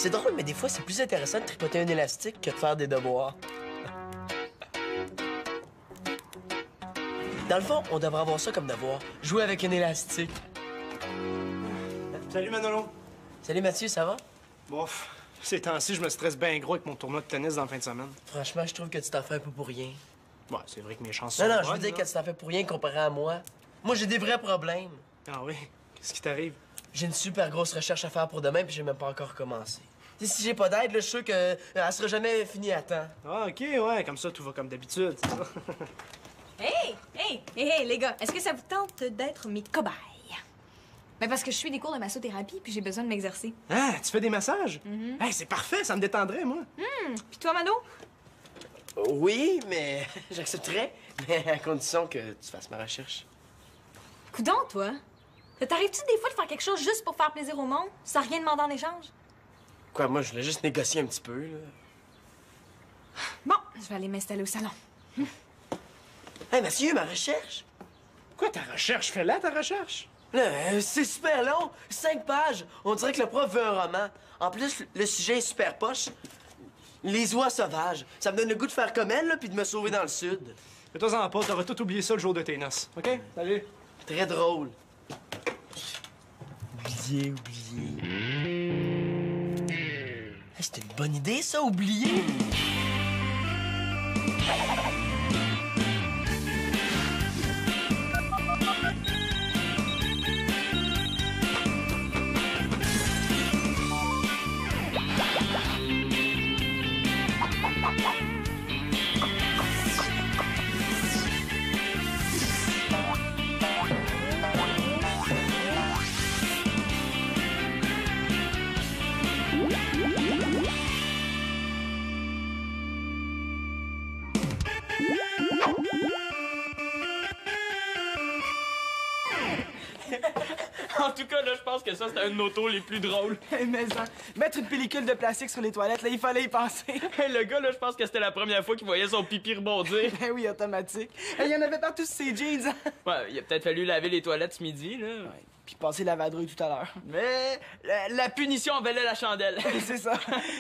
C'est drôle, mais des fois, c'est plus intéressant de tripoter un élastique que de faire des devoirs. Dans le fond, on devrait avoir ça comme devoir. Jouer avec un élastique. Salut Manolo. Salut Mathieu, ça va? Bon, ces temps-ci, je me stresse bien gros avec mon tournoi de tennis dans la fin de semaine. Franchement, je trouve que tu t'en fais un peu pour rien. Ouais, c'est vrai que mes chances Non, sont non, je veux bonnes, dire là. que tu t'en fais pour rien comparé à moi. Moi, j'ai des vrais problèmes. Ah oui? Qu'est-ce qui t'arrive? J'ai une super grosse recherche à faire pour demain, puis j'ai même pas encore commencé. Tu sais, si j'ai pas d'aide, là, je suis sûr qu'elle sera jamais finie à temps. Ah, OK, ouais, comme ça, tout va comme d'habitude, c'est ça. Hey, les gars, est-ce que ça vous tente d'être mes cobayes? Ben parce que je suis des cours de massothérapie puis j'ai besoin de m'exercer. Ah, tu fais des massages? Hey, c'est parfait, ça me détendrait, moi. Puis toi, Mano? Oui, mais j'accepterais, mais à condition que tu fasses ma recherche. Coudon, toi? T'arrives-tu des fois de faire quelque chose juste pour faire plaisir au monde, sans rien demander en échange? Quoi, moi, je voulais juste négocier un petit peu, là. Bon, je vais aller m'installer au salon. Hey, Mathieu, ma recherche? Quoi, ta recherche? Fais-la, ta recherche. Là, c'est super long, 5 pages. On dirait que le prof veut un roman. En plus, le sujet est super poche. Les oies sauvages. Ça me donne le goût de faire comme elle, là, puis de me sauver dans le sud. Fais-toi en pas, t'auras tout oublié ça le jour de tes noces, OK? Salut. Très drôle. Oublier. Hey, c'était une bonne idée, ça, oublier. En tout cas, là, je pense que ça, c'était un de nos tours les plus drôles. Mais ça, mettre une pellicule de plastique sur les toilettes, là, il fallait y penser. Hey, le gars, là, je pense que c'était la première fois qu'il voyait son pipi rebondir. Ben oui, automatique. Il y en avait partout sur ses jeans. Hein? Ouais, il a peut-être fallu laver les toilettes ce midi, là. Ouais, puis passer la vadrouille tout à l'heure. Mais la punition en valait la chandelle. C'est ça.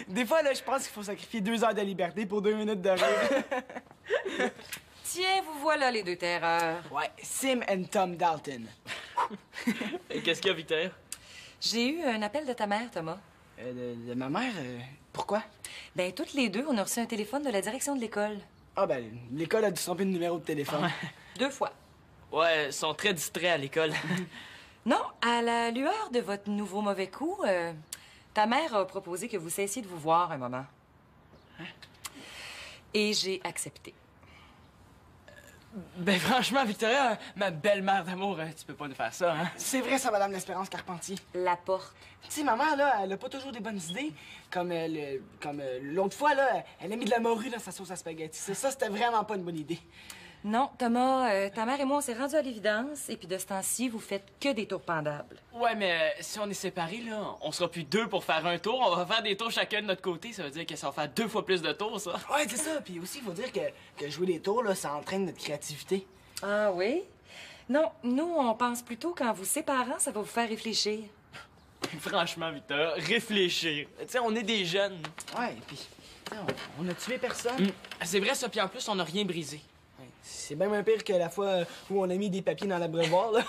Des fois, là, je pense qu'il faut sacrifier 2 heures de liberté pour 2 minutes de rire. Tiens, vous voilà les deux terreurs. Ouais, Sim and Tom Dalton. Et qu'est-ce qu'il y a, Victor? J'ai eu un appel de ta mère, Thomas. De ma mère, pourquoi? Ben, toutes les deux, on a reçu un téléphone de la direction de l'école. Ah, ben, l'école a dû se tromper de numéro de téléphone. 2 fois. Ouais, ils sont très distraits à l'école. Non, à la lueur de votre nouveau mauvais coup, ta mère a proposé que vous cessiez de vous voir un moment. Et j'ai accepté. Ben, franchement, Victoria, ma belle-mère d'amour, tu peux pas nous faire ça, hein? C'est vrai, ça, Madame l'Espérance Carpentier. La porte. Tu sais, ma mère, là, elle a pas toujours des bonnes idées. Comme l'autre fois, là, elle a mis de la morue dans sa sauce à spaghetti. Ça, c'était vraiment pas une bonne idée. Non, Thomas, ta mère et moi, on s'est rendus à l'évidence, et puis de ce temps-ci, vous faites que des tours pendables. Ouais, mais si on est séparés, là, on sera plus 2 pour faire un tour. On va faire des tours chacun de notre côté. Ça veut dire que ça va faire 2 fois plus de tours, ça. Ouais, c'est ça. Puis aussi, il faut dire que jouer des tours, là, ça entraîne notre créativité. Ah oui? Non, nous, on pense plutôt qu'en vous séparant, ça va vous faire réfléchir. Franchement, Victor, réfléchir. Tu sais, on est des jeunes. Ouais, puis on a tué personne. C'est vrai, ça, puis en plus, on n'a rien brisé. Ouais, c'est bien moins pire que la fois où on a mis des papiers dans l'abreuvoir, là.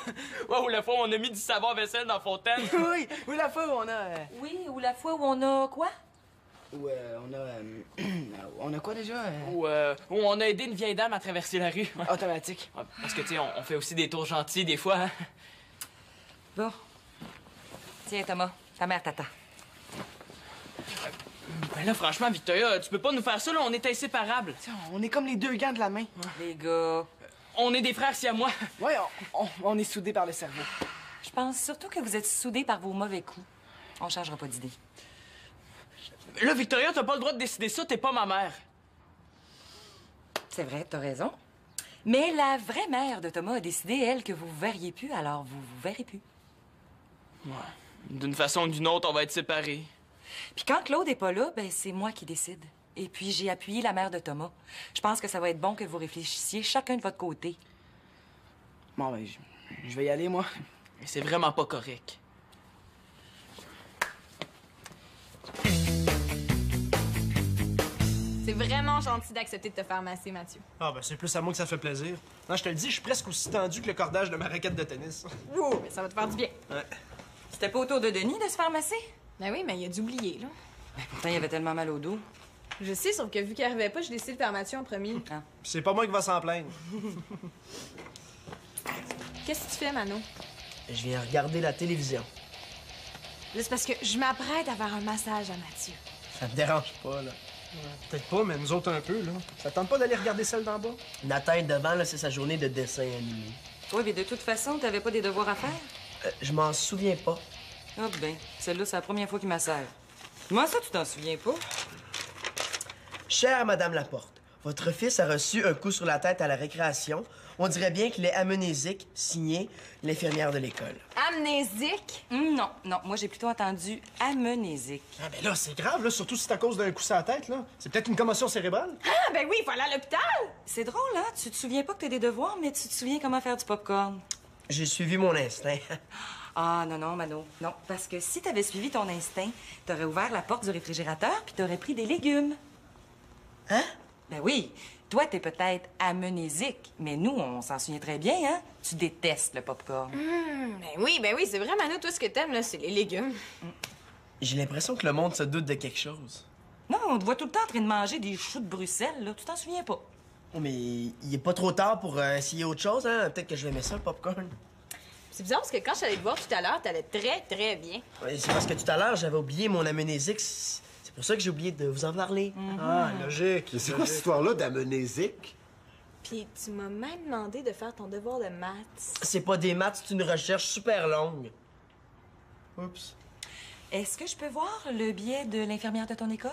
Ouais, ou la fois où on a mis du savon à vaisselle dans la fontaine. Oui, ou la fois où on a... Oui, ou la fois où on a quoi? Où on a... on a quoi déjà? Ou où on a aidé une vieille dame à traverser la rue. Automatique. Ouais, parce que, tu sais, on fait aussi des tours gentils des fois. Hein? Bon. Tiens, Thomas, ta mère t'attend. Ben là, franchement, Victoria, tu peux pas nous faire ça, là. On est inséparables. T'sais, on est comme les 2 gants de la main. Les gars, On est des frères siamois. Ouais, on est soudés par le cerveau. je pense surtout que vous êtes soudés par vos mauvais coups. On changera pas d'idée. Là, Victoria, t'as pas le droit de décider ça, t'es pas ma mère. C'est vrai, t'as raison. Mais la vraie mère de Thomas a décidé, elle, que vous vous verriez plus, alors vous vous verrez plus. Ouais. D'une façon ou d'une autre, on va être séparés. Puis quand Claude est pas là, ben c'est moi qui décide. Et puis j'ai appuyé la mère de Thomas. Je pense que ça va être bon que vous réfléchissiez chacun de votre côté. Bon, ben, je vais y aller, moi. Mais c'est vraiment pas correct. C'est vraiment gentil d'accepter de te faire masser, Mathieu. Ah, ben c'est plus à moi que ça fait plaisir. Non, je te le dis, je suis presque aussi tendu que le cordage de ma raquette de tennis. Ouh, mais ça va te faire du bien. Ouais. C'était pas au tour de Denis de se faire masser? Ben oui, mais il a dû oublier, là. Ben, pourtant, il avait tellement mal au dos. Je sais, sauf que vu qu'il arrivait pas, j'ai décidé de faire Mathieu en premier. C'est pas moi qui va s'en plaindre. Qu'est-ce que tu fais, Mano? Je viens regarder la télévision. Là, c'est parce que je m'apprête à faire un massage à Mathieu. Ça te dérange pas, là. Peut-être pas, mais nous autres un peu, là. Ça tente pas d'aller regarder celle d'en bas? Nathan devant, là, c'est sa journée de dessin animé. Oui, mais de toute façon, t'avais pas des devoirs à faire? Je m'en souviens pas. Ah ben, celle-là, c'est la première fois qu'il m'assère. Comment ça, tu t'en souviens pas? Chère Madame Laporte, votre fils a reçu un coup sur la tête à la récréation. On dirait bien qu'il est amnésique, signé l'infirmière de l'école. Amnésique? Non, non, moi j'ai plutôt entendu amnésique. Ah, ben là, c'est grave, là, surtout si c'est à cause d'un coup sur la tête, là. C'est peut-être une commotion cérébrale. Ah, ben oui, il faut aller à l'hôpital! C'est drôle, hein? Tu te souviens pas que t'as des devoirs, mais tu te souviens comment faire du popcorn. J'ai suivi mon instinct. Ah, non, non, Mano. Non, parce que si t'avais suivi ton instinct, t'aurais ouvert la porte du réfrigérateur puis t'aurais pris des légumes. Hein? Ben oui. Toi, t'es peut-être amnésique, mais nous, on s'en souvient très bien, hein? Tu détestes le popcorn. Ben oui, c'est vrai, Mano, toi, ce que t'aimes, là, c'est les légumes. J'ai l'impression que le monde se doute de quelque chose. Non, on te voit tout le temps en train de manger des choux de Bruxelles, là. Tu t'en souviens pas. Oh, mais il est pas trop tard pour essayer autre chose, hein? Peut-être que je vais aimer ça, le popcorn. C'est bizarre parce que quand je suis allée te voir tout à l'heure, t'allais très, très bien. Ouais, c'est parce que tout à l'heure, j'avais oublié mon amnésique. C'est pour ça que j'ai oublié de vous en parler. Ah, logique. Mais c'est quoi cette histoire-là d'amnésique? Puis tu m'as même demandé de faire ton devoir de maths. C'est pas des maths, c'est une recherche super longue. Oups. Est-ce que je peux voir le billet de l'infirmière de ton école?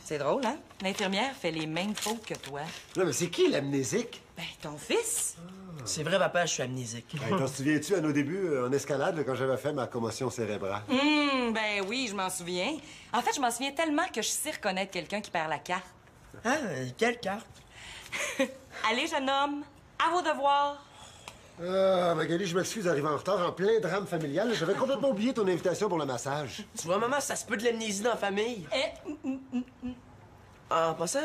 C'est drôle, hein? L'infirmière fait les mêmes fautes que toi. Non, mais c'est qui l'amnésique? Ben, ton fils? C'est vrai, papa, je suis amnésique. Hey, t'en souviens-tu à nos débuts en escalade, là, quand j'avais fait ma commotion cérébrale? Ben oui, je m'en souviens. En fait, je m'en souviens tellement que je sais reconnaître quelqu'un qui perd la carte. Ah, quelle carte? Allez, jeune homme, à vos devoirs. Ah, Magali, je m'excuse d'arriver en retard en plein drame familial. J'avais complètement oublié ton invitation pour le massage. Tu vois, maman, ça se peut de l'amnésie dans la famille. En passant,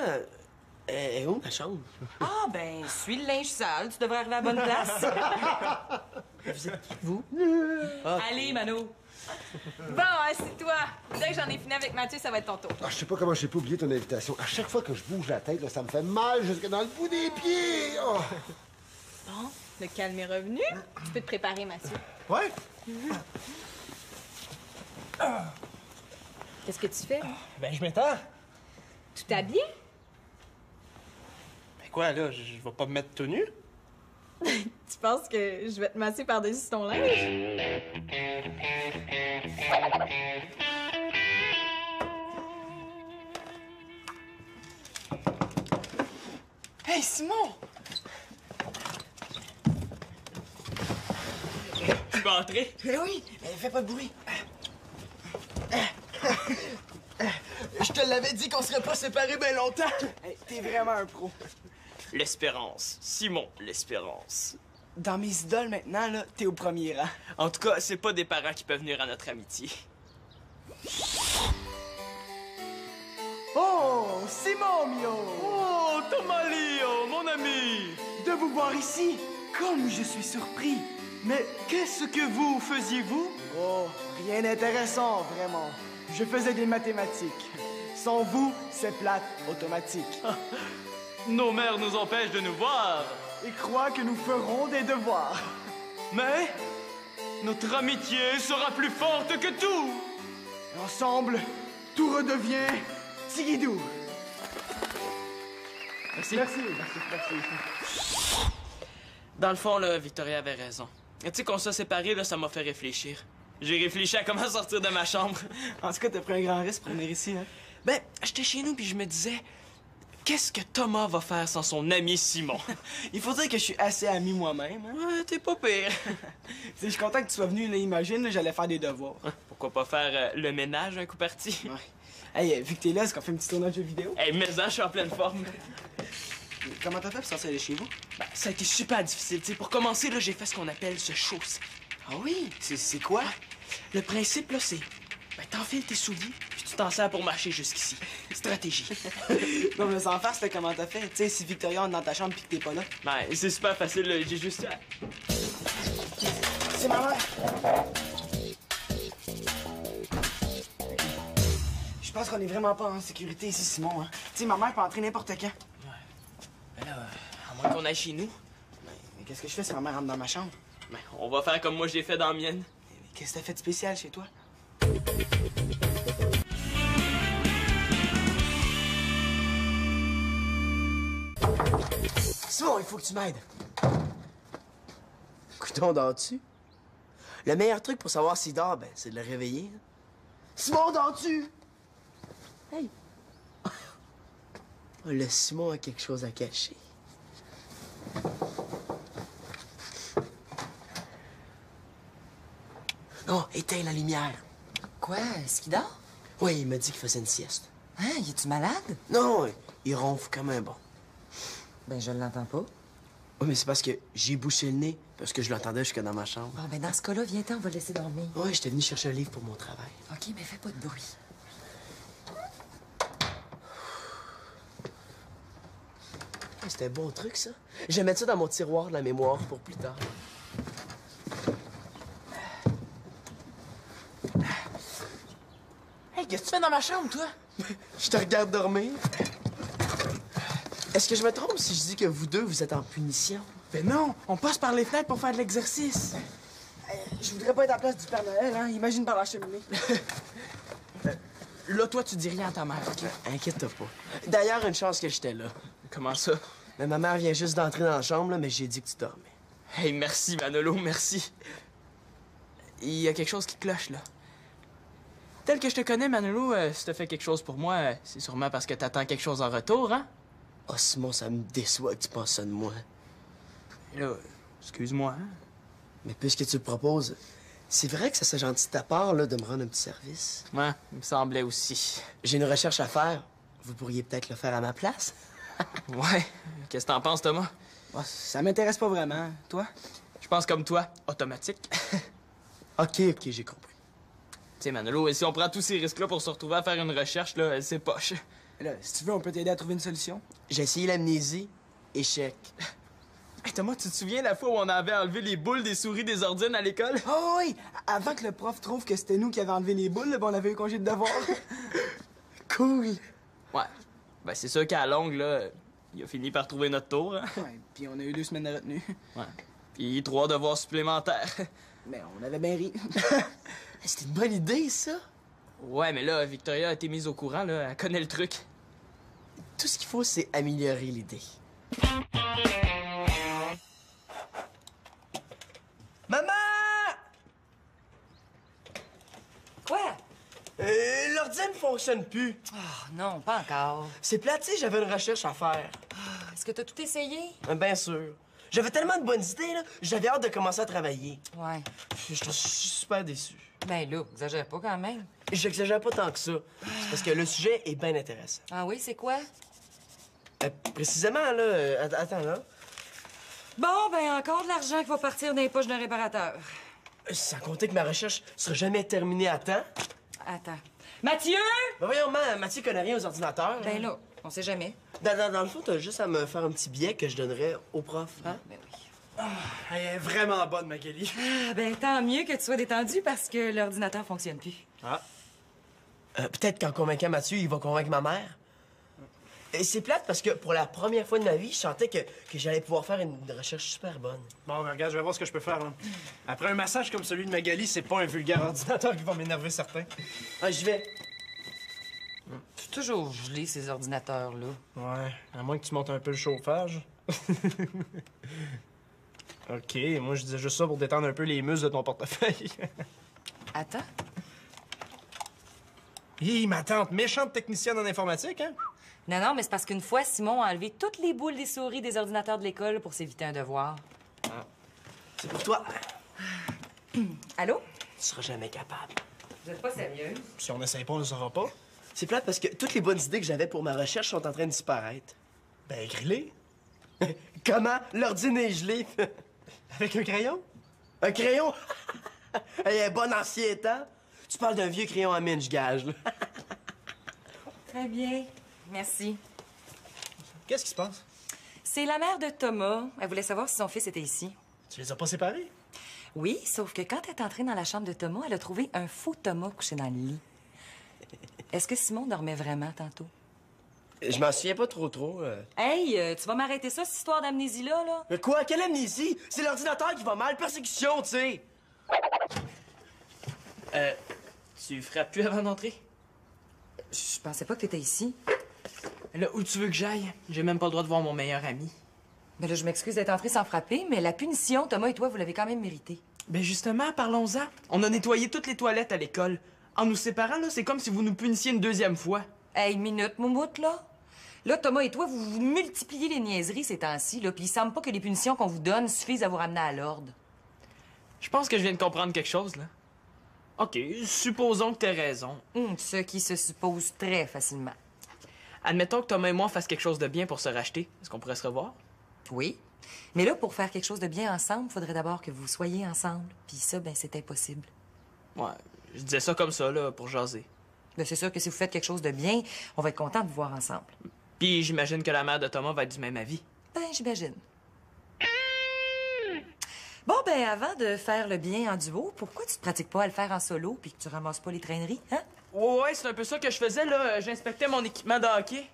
est où ma chambre? Ah, ben, suis le linge sale, tu devrais arriver à la bonne place. Vous êtes qui, vous? Allez, Mano. Bon, assieds-toi. Dès que j'en ai fini avec Mathieu, ça va être ton tour. Ah, je sais pas comment j'ai pas oublié ton invitation. À chaque fois que je bouge la tête, là, ça me fait mal jusque dans le bout des pieds. Oh. Bon, le calme est revenu. Tu peux te préparer, Mathieu. Ouais? Qu'est-ce que tu fais? Ben, je m'étends. Tu t'habilles? Ben quoi, là, je vais pas me mettre tout nu? Tu penses que je vais te masser par-dessus ton linge? Hey, Simon! Tu peux entrer? Eh oui, fais pas de bruit. Je te l'avais dit qu'on serait pas séparés bien longtemps. Hey, t'es vraiment un pro. L'Espérance. Simon, l'Espérance. Dans mes idoles maintenant, là, t'es au premier rang. En tout cas, c'est pas des parents qui peuvent venir à notre amitié. Oh, Simon Mio! Oh, Thomas Leo, mon ami! De vous voir ici, comme je suis surpris. Mais qu'est-ce que vous faisiez-vous? Oh, rien d'intéressant, vraiment. Je faisais des mathématiques. Sans vous, c'est plate, automatique. Nos mères nous empêchent de nous voir. Et croient que nous ferons des devoirs. Mais notre amitié sera plus forte que tout. Ensemble, tout redevient Tigidou. Merci. Merci. Dans le fond, là, Victoria avait raison. Tu sais, qu'on soit séparés, là, ça m'a fait réfléchir. J'ai réfléchi à comment sortir de ma chambre. En tout cas, t'as pris un grand risque pour venir ici, hein? Ben, j'étais chez nous, puis je me disais... Qu'est-ce que Thomas va faire sans son ami Simon? Il faut dire que je suis assez ami moi-même, hein? Ouais, t'es pas pire. Je suis content que tu sois venu, là, imagine, là, j'allais faire des devoirs. Pourquoi pas faire le ménage un coup parti? Ouais. Hey, vu que t'es là, est-ce qu'on fait un petit tournoi de jeux vidéo? Hey, mais je suis en pleine forme. Comment t'as fait pour sortir de chez vous? Ben, ça a été super difficile. T'sais, pour commencer, là, j'ai fait ce qu'on appelle se chausser. Ah oui? C'est quoi? Le principe, là, c'est... Ben, t'enfiles tes souliers, puis tu t'en sers pour marcher jusqu'ici. Stratégie. Non, mais sans faire, c'était comment t'as fait? Tu sais, si Victoria est dans ta chambre pis que t'es pas là. Ben, c'est super facile, là. J'ai juste... C'est ma mère! Je pense qu'on est vraiment pas en sécurité ici, Simon. Hein? Tu sais, ma mère peut entrer n'importe quand. Ben là, à moins qu'on aille chez nous, Mais qu'est-ce que je fais si ma mère rentre dans ma chambre? ben, on va faire comme moi j'ai fait dans la mienne. Mais qu'est-ce que t'as fait de spécial chez toi? Simon, il faut que tu m'aides. Couton, dors-tu? Le meilleur truc pour savoir s'il dort, ben, c'est de le réveiller. Simon, dors-tu? Hey! Oh, le Simon a quelque chose à cacher. Non, éteins la lumière. Quoi? Est-ce qu'il dort? Oui, il m'a dit qu'il faisait une sieste. Hein? Y es-tu malade? Non, il ronfle comme un bon. Ben, je l'entends pas. Oui, mais c'est parce que j'ai bouché le nez, parce que je l'entendais jusque dans ma chambre. Bon, ben, dans ce cas-là, viens-t'en, on va le laisser dormir. Oui, j'étais venu chercher un livre pour mon travail. OK, mais fais pas de bruit. C'était un bon truc, ça. Je vais mettre ça dans mon tiroir de la mémoire pour plus tard. Hey, qu'est-ce que tu fais dans ma chambre, toi? Je te regarde dormir. Est-ce que je me trompe si je dis que vous deux, vous êtes en punition? Ben non, on passe par les fenêtres pour faire de l'exercice. Je voudrais pas être à la place du Père Noël, hein? Imagine par la cheminée. Là, toi, tu dis rien à ta mère, OK? Inquiète-toi pas. D'ailleurs, une chance que j'étais là. Comment ça? Mais ma mère vient juste d'entrer dans la chambre, là, mais j'ai dit que tu dormais. Hey, merci, Manolo, merci. Il y a quelque chose qui cloche, là. Tel que je te connais, Manolo, si t'as fait quelque chose pour moi, c'est sûrement parce que t'attends quelque chose en retour, hein? Oh, Simon, ça me déçoit que tu penses ça de moi. Et là, excuse-moi, hein? Mais puisque tu le proposes, c'est vrai que ça serait gentil de ta part, là, de me rendre un petit service. Ouais, il me semblait aussi. J'ai une recherche à faire. Vous pourriez peut-être le faire à ma place? Ouais, qu'est-ce que t'en penses, Thomas? Bah, ça m'intéresse pas vraiment. Toi? Je pense comme toi, automatique. OK, j'ai compris. Tu sais, Manolo, si on prend tous ces risques-là pour se retrouver à faire une recherche, là, c'est poche. Là, si tu veux, on peut t'aider à trouver une solution. J'ai essayé l'amnésie. Échec. Hey, Thomas, tu te souviens la fois où on avait enlevé les boules des souris des ordines à l'école? Oh oui! Avant que le prof trouve que c'était nous qui avions enlevé les boules, là, ben, on avait eu congé de devoir. Cool. Ouais. Ben, c'est sûr qu'à la longue, là, il a fini par trouver notre tour, hein? Ouais, puis on a eu 2 semaines de retenue. Ouais. Puis 3 devoirs supplémentaires. Mais on avait bien ri. C'était une bonne idée, ça. Ouais, mais là, Victoria a été mise au courant, là. Elle connaît le truc. Tout ce qu'il faut, c'est améliorer l'idée. Maman! Quoi? L'ordi ne fonctionne plus. Oh, non, pas encore. C'est plate, tu sais, j'avais une recherche à faire. Est-ce que t'as tout essayé? Bien sûr. J'avais tellement de bonnes idées, là. J'avais hâte de commencer à travailler. Ouais. J'étais super déçu. Ben là, exagère pas quand même. J'exagère pas tant que ça. C'est parce que le sujet est bien intéressant. Ah oui, c'est quoi? Précisément, là... attends, là. Bon, ben encore de l'argent qui va partir dans les poches d'un réparateur. Sans compter que ma recherche sera jamais terminée à temps. Attends. Mathieu! Ben voyons, Mathieu connaît rien aux ordinateurs. Ben là, on sait jamais. Dans le fond, t'as juste à me faire un petit billet que je donnerais au prof, hein? Ben oui. Elle est vraiment bonne, Magali. Ah, ben tant mieux que tu sois détendu parce que l'ordinateur fonctionne plus. Ah. Peut-être qu'en convainquant Mathieu, il va convaincre ma mère. Et c'est plate parce que pour la première fois de ma vie, je sentais que j'allais pouvoir faire une recherche super bonne. Bon, regarde, je vais voir ce que je peux faire. Là. Après un massage comme celui de Magali, c'est pas un vulgaire ordinateur qui va m'énerver certain. Ah, j'y vais. C'est toujours gelé, ces ordinateurs-là. Ouais, à moins que tu montes un peu le chauffage. OK, moi je disais juste ça pour détendre un peu les muscles de ton portefeuille. Attends. Hi, ma tante, méchante technicienne en informatique, hein? Non, mais c'est parce qu'une fois, Simon a enlevé toutes les boules des souris des ordinateurs de l'école pour s'éviter un devoir. C'est pour toi. Allô? Tu seras jamais capable. Vous êtes pas sérieuse? Si on essaye pas, on le saura pas. C'est plate parce que toutes les bonnes idées que j'avais pour ma recherche sont en train de disparaître. Ben, écris-les. Comment? L'ordi est gelé. Avec un crayon? Un crayon? Hey, un bon ancien temps. Tu parles d'un vieux crayon à mine, je gage, là. Très bien. Merci. Qu'est-ce qui se passe? C'est la mère de Thomas. Elle voulait savoir si son fils était ici. Tu les as pas séparés? Oui, sauf que quand elle est entrée dans la chambre de Thomas, elle a trouvé un faux Thomas couché dans le lit. Est-ce que Simon dormait vraiment tantôt? Je m'en souviens pas trop. Hey, tu vas m'arrêter ça, cette histoire d'amnésie-là, là? Mais quoi? Quelle amnésie? C'est l'ordinateur qui va mal. Persécution, tu sais. Tu frappes plus avant d'entrer? Je pensais pas que t'étais ici. Là, où tu veux que j'aille? J'ai même pas le droit de voir mon meilleur ami. Ben là, je m'excuse d'être entrée sans frapper, mais la punition, Thomas et toi, vous l'avez quand même mérité. Ben justement, parlons-en. On a nettoyé toutes les toilettes à l'école. En nous séparant, là, c'est comme si vous nous punissiez une deuxième fois. Hey, minute, moumoute, là. Là, Thomas et toi, vous multipliez les niaiseries ces temps-ci, là, puis il semble pas que les punitions qu'on vous donne suffisent à vous ramener à l'ordre. Je pense que je viens de comprendre quelque chose, là. OK, supposons que t'aies raison. Ce qui se suppose très facilement. Admettons que Thomas et moi fassent quelque chose de bien pour se racheter. Est-ce qu'on pourrait se revoir? Oui. Mais là, pour faire quelque chose de bien ensemble, faudrait d'abord que vous soyez ensemble. Puis ça, ben, c'est impossible. Ouais, je disais ça comme ça, là, pour jaser. Ben, c'est sûr que si vous faites quelque chose de bien, on va être content de vous voir ensemble. Puis j'imagine que la mère de Thomas va être du même avis. Ben, j'imagine. Bon, ben, avant de faire le bien en duo, pourquoi tu te pratiques pas à le faire en solo puis que tu ramasses pas les traîneries, hein? Ouais, c'est un peu ça que je faisais, là. J'inspectais mon équipement de hockey.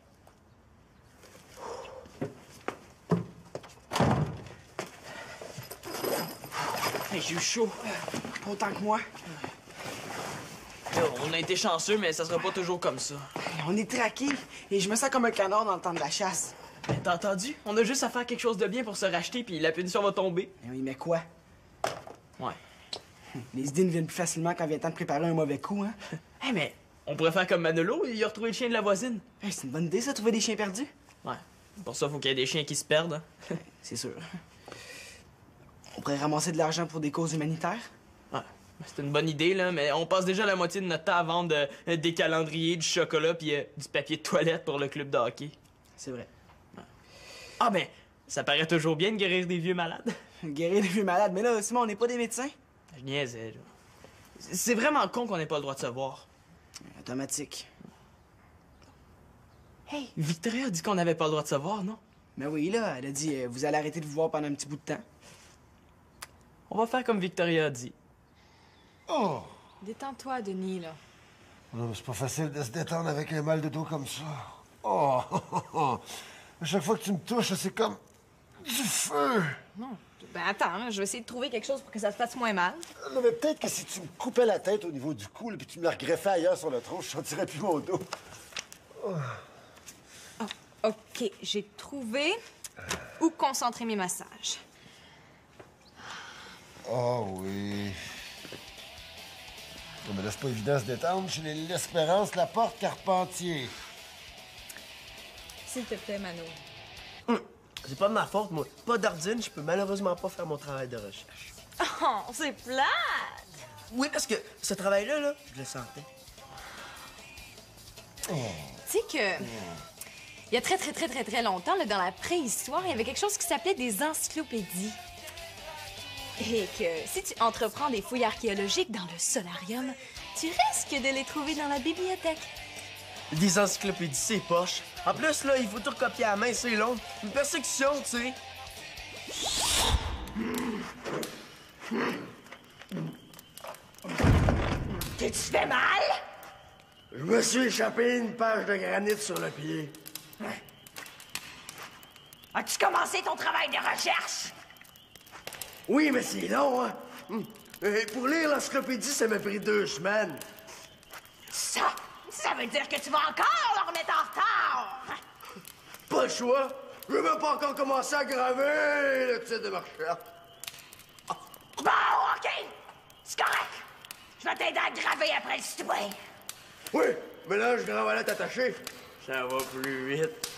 Hey, j'ai eu chaud. Pas autant que moi. Là, on a été chanceux, mais ça sera pas toujours comme ça. On est traqués et je me sens comme un canard dans le temps de la chasse. Mais t'as entendu? On a juste à faire quelque chose de bien pour se racheter, puis la punition va tomber. Eh oui, mais quoi? Ouais. Les idées ne viennent plus facilement quand vient le temps de préparer un mauvais coup, hein? Hey, mais on pourrait faire comme Manolo, il a retrouvé le chien de la voisine. Hey, c'est une bonne idée, ça, trouver des chiens perdus. Ouais. Pour ça, faut qu'il y ait des chiens qui se perdent. Hein. C'est sûr. On pourrait ramasser de l'argent pour des causes humanitaires. Ouais. C'est une bonne idée, là, mais on passe déjà la moitié de notre temps à vendre des calendriers, du chocolat, puis du papier de toilette pour le club de hockey. C'est vrai. Ah, ben, ça paraît toujours bien de guérir des vieux malades. Guérir des vieux malades. Mais là, Simon, on n'est pas des médecins. Je niaisais, là. C'est vraiment con qu'on n'ait pas le droit de se voir. Automatique. Hey, Victoria a dit qu'on n'avait pas le droit de se voir, non? Mais oui, là, elle a dit, vous allez arrêter de vous voir pendant un petit bout de temps. On va faire comme Victoria a dit. Oh! Détends-toi, Denis, là. Non, mais c'est pas facile de se détendre avec un mal de dos comme ça. Oh! À chaque fois que tu me touches, c'est comme du feu. Non. Ben attends, là, je vais essayer de trouver quelque chose pour que ça te fasse moins mal. Non, mais peut-être que si tu me coupais la tête au niveau du cou, puis tu me la regreffais ailleurs sur le tronc, je sentirais plus mon dos. Oh, OK, j'ai trouvé où concentrer mes massages. Oh oui. Non, mais là, c'est pas évident de se détendre. Chez l'Espérance, la porte Carpentier. S'il te plaît, Mano. C'est pas de ma faute, moi. Pas d'ordine, je peux malheureusement pas faire mon travail de recherche. Oh, c'est plate! Oui, parce que ce travail-là, là, je le sentais. Tu sais que... Il y a très longtemps, là, dans la préhistoire, il y avait quelque chose qui s'appelait des encyclopédies. Et que si tu entreprends des fouilles archéologiques dans le solarium, tu risques de les trouver dans la bibliothèque. Des encyclopédies, c'est poche. En plus, là, il faut tout recopier à la main, c'est long. Une persécution, tu sais. Tu fais mal? Je me suis échappé une page de granit sur le pied. As-tu commencé ton travail de recherche? Oui, mais c'est long, hein. Et pour lire l'encyclopédie, ça m'a pris 2 semaines. Ça veut dire que tu vas encore le remettre en retard! Pas le choix. Je veux même pas encore commencer à graver le titre de ma recherche. Bon, OK! C'est correct! Je vais t'aider à graver après le souper. Oui, mais là, je grave à la t'attacher. Ça va plus vite.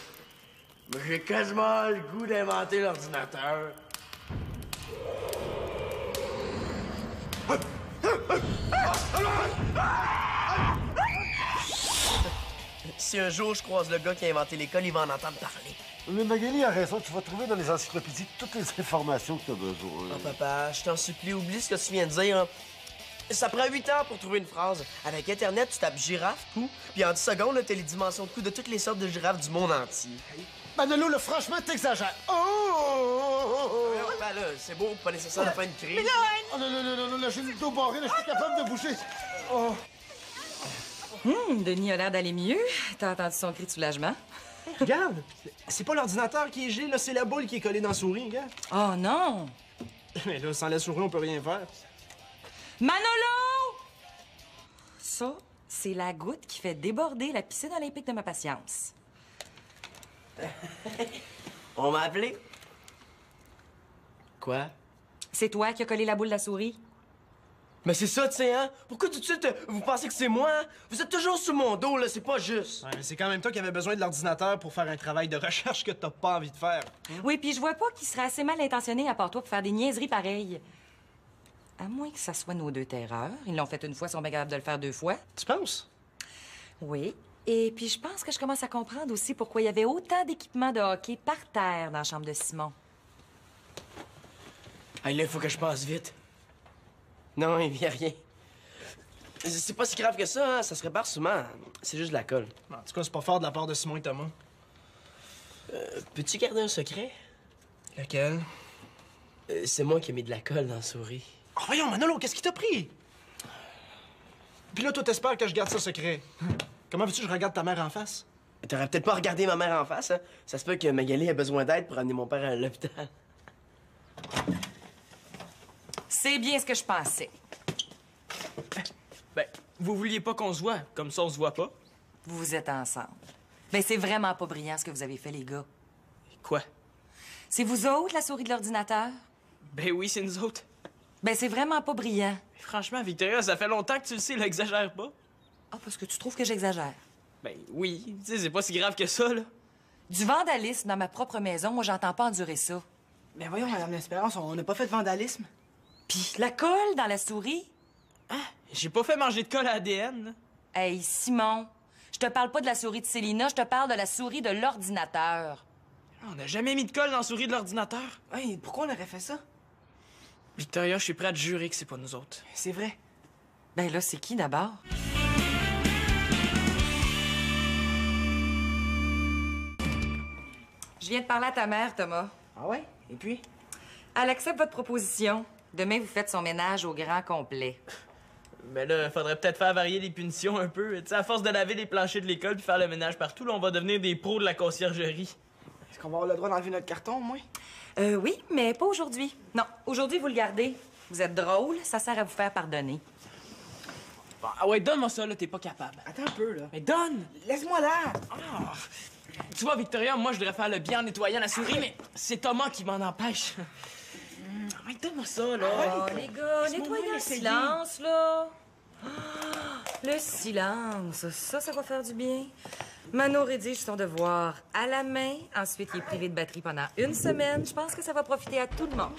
Mais j'ai quasiment le goût d'inventer l'ordinateur. si un jour je croise le gars qui a inventé l'école, il va en entendre parler. Mais Magali a raison, tu vas trouver dans les encyclopédies toutes les informations que tu as besoin. Oh, papa, je t'en supplie, oublie ce que tu viens de dire. Hein. Ça prend 8 heures pour trouver une phrase. Avec Internet, tu tapes girafe, cou, puis en 10 secondes, t'as les dimensions de cou de toutes les sortes de girafes du monde entier. Manolo, là, franchement, t'exagères. Oh! Papa, là, c'est beau, pas nécessaire de faire une crise. Oh, non, non, non, non, non, là, j'ai le dos barré, là, je suis capable de bouger. Oh! Denis a l'air d'aller mieux. T'as entendu son cri de soulagement? Regarde, c'est pas l'ordinateur qui est gelé, là, c'est la boule qui est collée dans la souris, regarde. Oh non! Mais là, sans la souris, on peut rien faire. Manolo! Ça, c'est la goutte qui fait déborder la piscine olympique de ma patience. On m'a appelé? Quoi? C'est toi qui as collé la boule de la souris? Mais c'est ça, tu sais, hein? Pourquoi tout de suite, vous pensez que c'est moi? Hein? Vous êtes toujours sur mon dos, là, c'est pas juste. Ouais, mais c'est quand même toi qui avais besoin de l'ordinateur pour faire un travail de recherche que t'as pas envie de faire. Oui, puis je vois pas qu'il serait assez mal intentionné à part toi pour faire des niaiseries pareilles. À moins que ça soit nos deux terreurs. Ils l'ont fait une fois, ils sont bien capables de le faire 2 fois. Tu penses? Oui. Et puis je pense que je commence à comprendre aussi pourquoi il y avait autant d'équipements de hockey par terre dans la chambre de Simon. Hey, là, il faut que je passe vite. Non, il vient rien. C'est pas si grave que ça, hein? Ça se répare souvent. C'est juste de la colle. En tout cas, c'est pas fort de la part de Simon et Thomas. Peux-tu garder un secret? Lequel? C'est moi qui ai mis de la colle dans la souris. Oh, voyons, Manolo, qu'est-ce qui t'a pris? Puis là, toi, t'espères que je garde ça secret. Comment veux-tu que je regarde ta mère en face? T'aurais peut-être pas regardé ma mère en face, hein? Ça se peut que Magali a besoin d'aide pour amener mon père à l'hôpital. C'est bien ce que je pensais. Ben, vous vouliez pas qu'on se voit, comme ça on se voit pas? Vous êtes ensemble. Ben, c'est vraiment pas brillant ce que vous avez fait, les gars. Quoi? C'est vous autres, la souris de l'ordinateur? Ben oui, c'est nous autres. Ben, c'est vraiment pas brillant. Mais franchement, Victoria, ça fait longtemps que tu le sais, là, exagère pas. Ah, parce que tu trouves que j'exagère. Ben oui, tu sais, c'est pas si grave que ça, là. Du vandalisme dans ma propre maison, moi, j'entends pas endurer ça. Ben voyons, Madame l'Espérance, on n'a pas fait de vandalisme. Puis la colle dans la souris? J'ai pas fait manger de colle à ADN, là. Hey, Simon, je te parle pas de la souris de Célina, je te parle de la souris de l'ordinateur. On n'a jamais mis de colle dans la souris de l'ordinateur. Hey, pourquoi on aurait fait ça? Victoria, je suis prêt à te jurer que c'est pas nous autres. C'est vrai. Ben là, c'est qui d'abord? Je viens de parler à ta mère, Thomas. Ah ouais? Et puis? Elle accepte votre proposition. Demain, vous faites son ménage au grand complet. Mais là, faudrait peut-être faire varier les punitions un peu. Tu sais, à force de laver les planchers de l'école puis faire le ménage partout, là, on va devenir des pros de la conciergerie. Est-ce qu'on va avoir le droit d'enlever notre carton, au moins? Oui, mais pas aujourd'hui. Non, aujourd'hui, vous le gardez. Vous êtes drôle, ça sert à vous faire pardonner. Bon, ah ouais, donne-moi ça, là, t'es pas capable. Attends un peu, là. Mais donne! Laisse-moi là! Tu vois, Victoria, moi, je devrais faire le bien en nettoyant la souris, mais c'est Thomas qui m'en empêche. Ouais, donne-moi ça, là. Oh, les gars, nettoyez le silence, là. Ah, le silence, ça va faire du bien. Mano rédige son devoir à la main. Ensuite, il est privé de batterie pendant 1 semaine. Je pense que ça va profiter à tout le monde.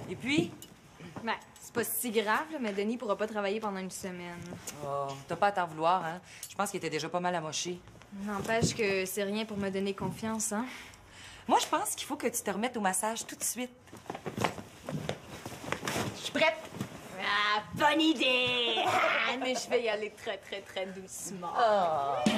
Et puis? Ben, c'est pas si grave, là, mais Denis pourra pas travailler pendant 1 semaine. Oh, t'as pas à t'en vouloir, hein? Je pense qu'il était déjà pas mal amoché. N'empêche que c'est rien pour me donner confiance, hein? Moi, je pense qu'il faut que tu te remettes au massage tout de suite. Je suis prête! Ah, bonne idée! Ah, mais je vais y aller très, très, très doucement. Oh.